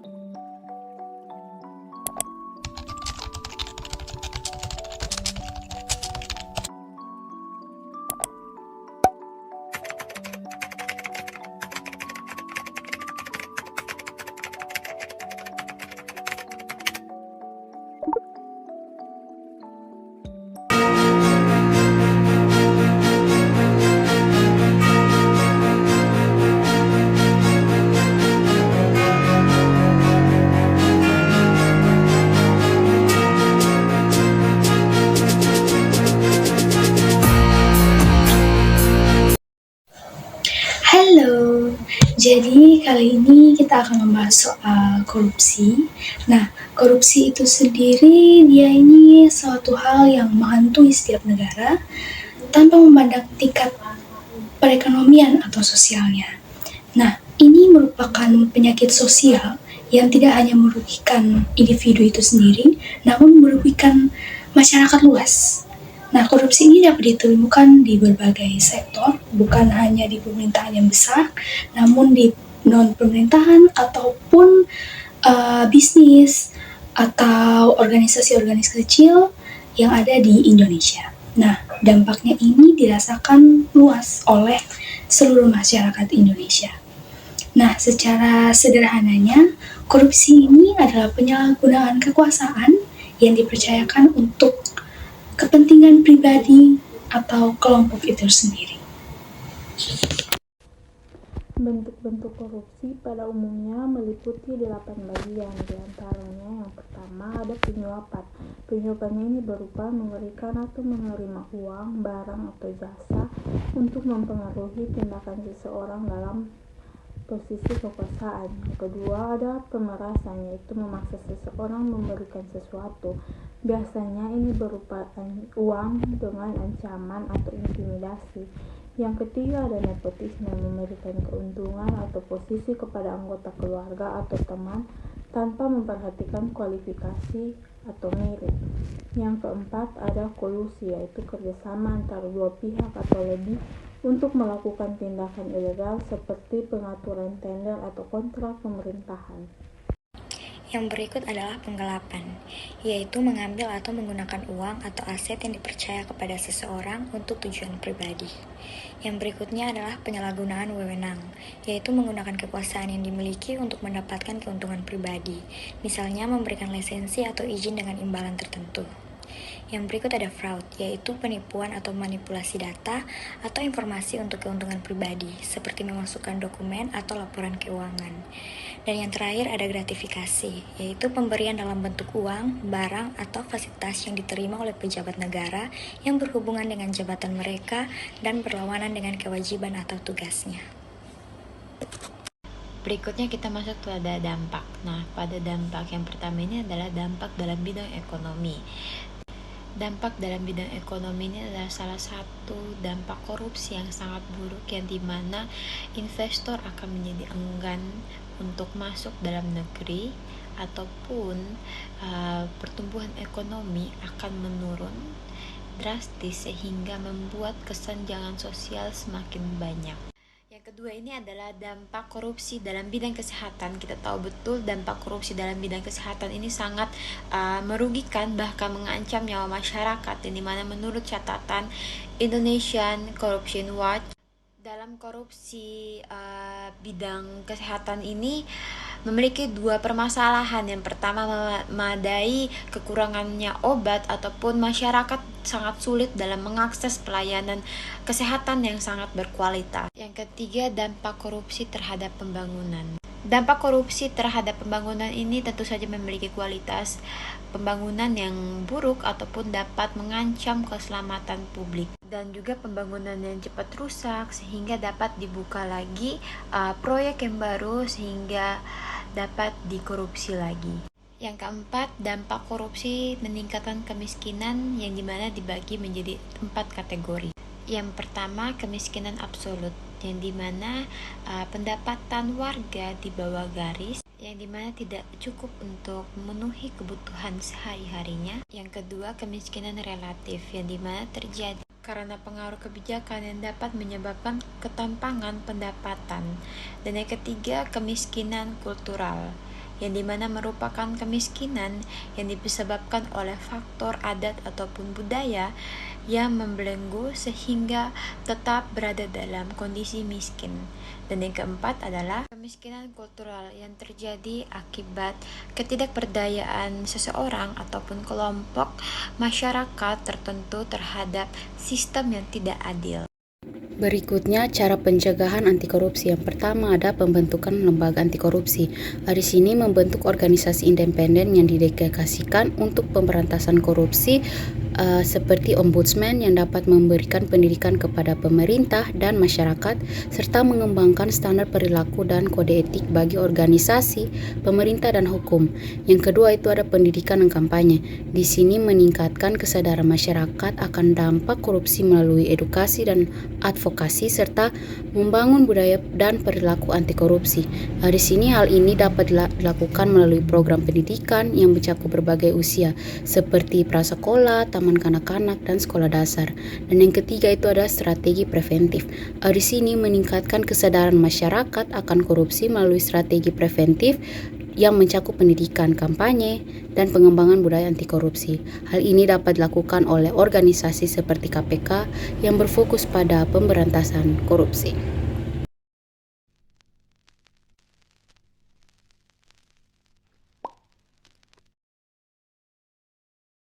Halo, jadi kali ini kita akan membahas soal korupsi. Nah, korupsi itu sendiri dia ini suatu hal yang menghantui setiap negara tanpa memandang tingkat perekonomian atau sosialnya. Nah, ini merupakan penyakit sosial yang tidak hanya merugikan individu itu sendiri, namun merugikan masyarakat luas. Nah, korupsi ini dapat ditemukan di berbagai sektor, bukan hanya di pemerintahan yang besar, namun di non-pemerintahan ataupun bisnis atau organisasi-organisasi kecil yang ada di Indonesia. Nah, dampaknya ini dirasakan luas oleh seluruh masyarakat Indonesia. Nah, secara sederhananya, korupsi ini adalah penyalahgunaan kekuasaan yang dipercayakan untuk kepentingan pribadi atau kelompok itu sendiri. Bentuk-bentuk korupsi pada umumnya meliputi 8 bagian, di antaranya yang pertama ada penyuapan. Penyuapan ini berupa memberikan atau menerima uang, barang, atau jasa untuk mempengaruhi tindakan seseorang dalam posisi kekuasaan. Yang kedua ada pemerasan, yaitu memaksa seseorang memberikan sesuatu. Biasanya ini berupa uang dengan ancaman atau intimidasi. Yang ketiga ada nepotisme, memberikan keuntungan atau posisi kepada anggota keluarga atau teman tanpa memperhatikan kualifikasi atau merit. Yang keempat ada kolusi, yaitu kerjasama antara dua pihak atau lebih untuk melakukan tindakan ilegal seperti pengaturan tender atau kontrak pemerintahan. Yang berikut adalah penggelapan, yaitu mengambil atau menggunakan uang atau aset yang dipercaya kepada seseorang untuk tujuan pribadi. Yang berikutnya adalah penyalahgunaan wewenang, yaitu menggunakan kekuasaan yang dimiliki untuk mendapatkan keuntungan pribadi, misalnya memberikan lisensi atau izin dengan imbalan tertentu. Yang berikut ada fraud, yaitu penipuan atau manipulasi data atau informasi untuk keuntungan pribadi, seperti memasukkan dokumen atau laporan keuangan. Dan yang terakhir ada gratifikasi, yaitu pemberian dalam bentuk uang, barang, atau fasilitas yang diterima oleh pejabat negara yang berhubungan dengan jabatan mereka dan berlawanan dengan kewajiban atau tugasnya. Berikutnya kita masuk pada dampak. Nah, pada dampak yang pertama ini adalah dampak dalam bidang ekonomi. Dampak dalam bidang ekonomi ini adalah salah satu dampak korupsi yang sangat buruk, yang dimana investor akan menjadi enggan untuk masuk dalam negeri ataupun pertumbuhan ekonomi akan menurun drastis sehingga membuat kesenjangan sosial semakin banyak. Yang kedua ini adalah dampak korupsi dalam bidang kesehatan. Kita tahu betul dampak korupsi dalam bidang kesehatan ini sangat merugikan, bahkan mengancam nyawa masyarakat, yang dimana menurut catatan Indonesian Corruption Watch, dalam korupsi bidang kesehatan ini memiliki dua permasalahan. Yang pertama, memadai kekurangannya obat ataupun masyarakat sangat sulit dalam mengakses pelayanan kesehatan yang sangat berkualitas. Yang ketiga, dampak korupsi terhadap pembangunan. Dampak korupsi terhadap pembangunan ini tentu saja memiliki kualitas pembangunan yang buruk ataupun dapat mengancam keselamatan publik, dan juga pembangunan yang cepat rusak sehingga dapat dibuka lagi proyek yang baru sehingga dapat dikorupsi lagi. Yang keempat, dampak korupsi meningkatkan kemiskinan, yang dimana dibagi menjadi 4 kategori. Yang pertama, kemiskinan absolut, yang dimana pendapatan warga di bawah garis, yang dimana tidak cukup untuk memenuhi kebutuhan sehari-harinya. Yang kedua, kemiskinan relatif, yang dimana terjadi karena pengaruh kebijakan yang dapat menyebabkan ketimpangan pendapatan. Dan yang ketiga, kemiskinan kultural, yang dimana merupakan kemiskinan yang disebabkan oleh faktor adat ataupun budaya yang membelenggu sehingga tetap berada dalam kondisi miskin. Dan yang keempat adalah kemiskinan kultural yang terjadi akibat ketidakberdayaan seseorang ataupun kelompok masyarakat tertentu terhadap sistem yang tidak adil. Berikutnya, cara pencegahan anti korupsi. Yang pertama ada pembentukan lembaga anti korupsi. Di sini membentuk organisasi independen yang didedikasikan untuk pemberantasan korupsi seperti ombudsman yang dapat memberikan pendidikan kepada pemerintah dan masyarakat serta mengembangkan standar perilaku dan kode etik bagi organisasi, pemerintah dan hukum. Yang kedua itu ada pendidikan dan kampanye. Di sini meningkatkan kesadaran masyarakat akan dampak korupsi melalui edukasi dan advokasi serta membangun budaya dan perilaku anti korupsi. Di sini hal ini dapat dilakukan melalui program pendidikan yang mencakup berbagai usia seperti prasekolah, taman kanak-kanak dan sekolah dasar. Dan yang ketiga itu ada strategi preventif. Di sini meningkatkan kesadaran masyarakat akan korupsi melalui strategi preventif yang mencakup pendidikan, kampanye, dan pengembangan budaya anti korupsi. Hal ini dapat dilakukan oleh organisasi seperti KPK yang berfokus pada pemberantasan korupsi.